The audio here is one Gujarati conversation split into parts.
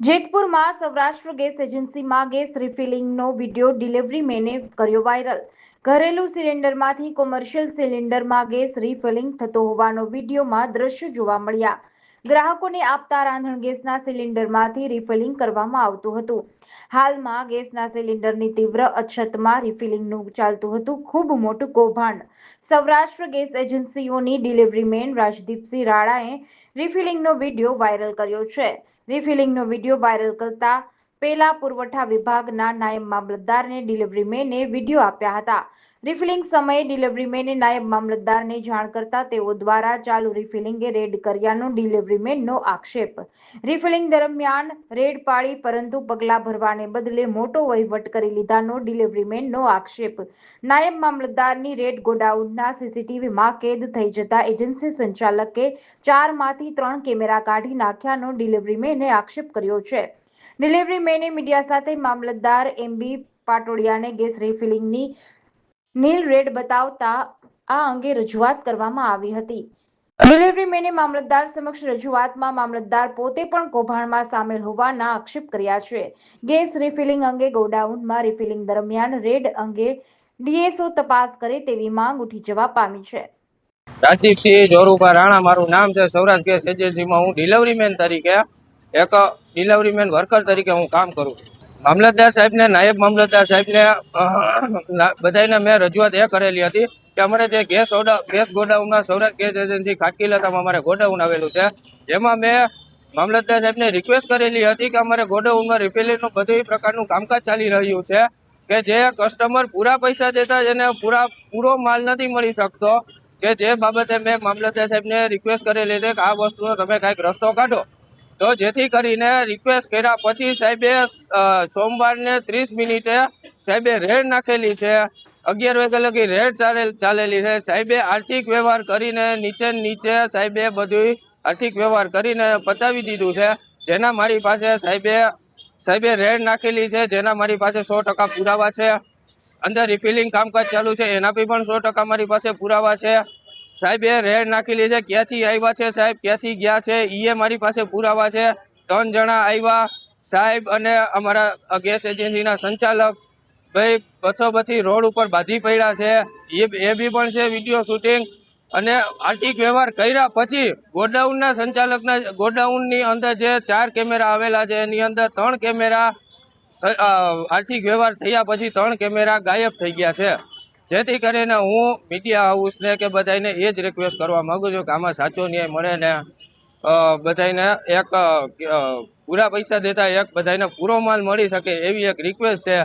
જેતપુરમાં સૌરાષ્ટ્ર ગેસ એજન્સીમાં ગેસ રિફિલિંગનો વિડીયો ડિલિવરી મેને કર્યો વાયરલ। ઘરેલું સિલિન્ડરમાંથી કોમર્શિયલ સિલિન્ડરમાં ગેસ રિફિલિંગ થતો હોવાનો વિડીયોમાં દ્રશ્ય જોવા મળ્યા। ગ્રાહકોને આપતા રાંધણ ગેસના સિલિન્ડરમાંથી રિફિલિંગ કરવામાં આવતું હતું। હાલમાં ગેસના સિલિન્ડરની તીવ્ર અછતમાં રિફિલિંગનું ચાલતું હતું ખૂબ મોટું કૌભાંડ। સૌરાષ્ટ્ર ગેસ એજન્સીઓની ડિલિવરી મેન રાજદીપસિંહ રાણાએ રિફિલિંગનો વિડીયો વાયરલ કર્યો છે। રિફિલિંગનો વિડીયો વાયરલ કરતા પેલા પુરવઠા વિભાગના નાયબ મામલતદારને ડિલિવરી મેને વિડીયો આપ્યા હતા। રિફિલિંગ સમયે ડિલિવરી મેને નાયબ મામલતદારને જાણ કરતા તેઓ દ્વારા ચાલુ રિફિલિંગે રેડ કર્યાનો ડિલિવરી મેનનો આક્ષેપ। રિફિલિંગ દરમિયાન રેડ પાડી પરંતુ પગલાં ભરવાને બદલે મોટો વહીવટ કરી લીધાનો ડિલિવરી મેનનો આક્ષેપ। નાયબ મામલતદારની રેડ ગોડાઉનના સીસીટીવીમાં કેદ થઈ જતા એજન્સી સંચાલકે 4માંથી 3 કેમેરા કાઢી નાખ્યાનો ડિલિવરી મેને આક્ષેપ કર્યો છે। ડિલિવરી મેને મીડિયા સાથે મામલતદાર એમબી પાટોડિયાને ગેસ રિફિલિંગની નીલ રેડ બતાવતા આ અંગે રજૂઆત કરવામાં આવી હતી। ડિલિવરી મેને મામલતદાર સમક્ષ રજૂઆતમાં મામલતદાર પોતે પણ કૌભાંડમાં સામેલ હોવાના આક્ષેપ કર્યા છે। ગેસ રિફિલિંગ અંગે ગોડાઉનમાં રિફિલિંગ દરમિયાન રેડ અંગે ડીએસઓ તપાસ કરે તેવી માંગ ઉઠી જવા પામી છે। રાજદીપસિંહ જોરુભા રાણા મારું નામ છે। સૌરાષ્ટ્ર ગેસ એજન્સીમાં હું ડિલિવરી મેન તરીકે એક ડિલિવરી મેન વર્કર તરીકે હું કામ કરું છું। મામલતદાર સાહેબને નાયબ મામલતદાર સાહેબને બધાને મેં રજૂઆત એ કરેલી હતી કે અમારે જે ગેસ ગોડાઉનમાં સૌરાષ્ટ્ર ગેસ એજન્સી ખાટકીલતામાં અમારે ગોડાઉન આવેલું છે, જેમાં મેં મામલતદાર સાહેબને રિક્વેસ્ટ કરેલી હતી કે અમારે ગોડાઉનમાં રિફિલિંગનું બધું પ્રકારનું કામકાજ ચાલી રહ્યું છે કે જે કસ્ટમર પૂરા પૈસા દેતા જેને પૂરો માલ નથી મળી શકતો, કે જે બાબતે મેં મામલતદાર સાહેબને રિક્વેસ્ટ કરેલી હતી કે આ વસ્તુનો તમે કાંઈક રસ્તો કાઢો। તો જેથી કરીને રિક્વેસ્ટ કર્યા પછી સાહેબે સોમવારને 30 મિનિટે સાહેબે રેડ નાખેલી છે। 11 વાગ્યા લગી રેડ ચાલેલી છે। સાહેબે આર્થિક વ્યવહાર કરીને નીચે સાહેબે બધું આર્થિક વ્યવહાર કરીને પતાવી દીધું છે, જેના મારી પાસે સાહેબે રેડ નાખેલી છે, જેના મારી પાસે 100% પુરાવા છે। અંદર રિફિલિંગ કામકાજ ચાલુ છે એના બી પણ 100% મારી પાસે પુરાવા છે। સાહેબે રેડ નાખેલી છે, ક્યાંથી આવ્યા છે સાહેબ, ક્યાંથી ગયા છે એ મારી પાસે પુરાવા છે। 3 જણા આવ્યા સાહેબ અને અમારા ગેસ એજન્સીના સંચાલક ભાઈ પથોપથી રોડ ઉપર બાંધી પડ્યા છે, એ બી પણ છે વિડીયો શૂટિંગ। અને આર્થિક વ્યવહાર કર્યા પછી ગોડાઉનના સંચાલકના ગોડાઉનની અંદર જે 4 કેમેરા આવેલા છે એની અંદર 3 કેમેરા આર્થિક વ્યવહાર થયા પછી 3 કેમેરા ગાયબ થઈ ગયા છે। જેથી કરીને હું મીડિયા હાઉસને કે બધાને એ જ રિક્વેસ્ટ કરવા માગું છું કે આમાં સાચો ન્યાય મળે ને બધાને એક પૂરા પૈસા દેતા એક બધાને પૂરો માલ મળી શકે એવી એક રિક્વેસ્ટ છે।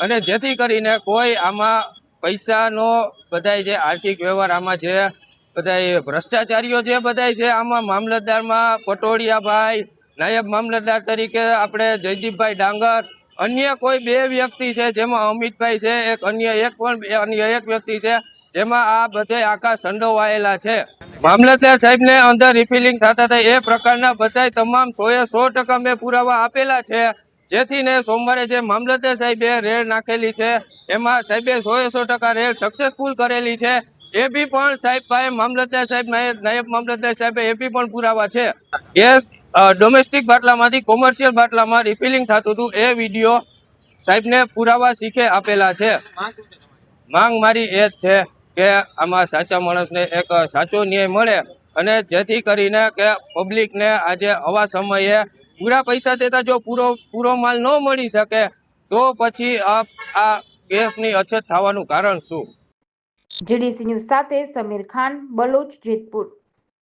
અને જેથી કરીને કોઈ આમાં પૈસાનો બધાય જે આર્થિક વ્યવહાર આમાં જે બધાય ભ્રષ્ટાચારીઓ જે બધાય છે આમાં મામલતદારમાં પટોડિયાભાઈ, નાયબ મામલતદાર તરીકે આપણે જયદીપભાઈ ડાંગર, અન્ય કોઈ 2 વ્યક્તિ છે જેમાં અમિતભાઈ છે, અન્ય એક વ્યક્તિ છે જેમાં આ બધા આખા સંડોવાયેલા છે। મામલતદાર સાહેબને અંદર રિફિલિંગ થતા હતા એ પ્રકારના બધા તમામ 100% મેં પુરાવા આપેલા છે। જેથી ને સોમવારે જે મામલતદાર સાહેબે રેડ નાખેલી છે એમાં સાહેબે 100% રેડ સક્સેસફુલ કરેલી છે। એ બી પણ સાહેબ પાસે મામલતદાર સાહેબ નાયબ મામલતદાર સાહેબ એ બી પણ પુરાવા છે। ગેસ ડોમેસ્ટિક બાટલામાંથી કોમર્શિયલ બાટલામાં રિફિલિંગ થતું હતું એ વિડીયો સાહેબને પુરાવા શીખે આપેલા છે। માંગ મારી એ જ છે કે આમાં સાચા માણસને એક સાચો ન્યાય મળે અને જેથી કરીને કે પબ્લિકને આજે આવા સમયે પૂરા પૈસા દેતા જો પૂરો માલ ન મળી શકે તો પછી આ ગેસની અછત થવાનું કારણ શું? જીડીસી ન્યૂઝ સાથે સમીર ખાન, બલોચ, જેતપુર।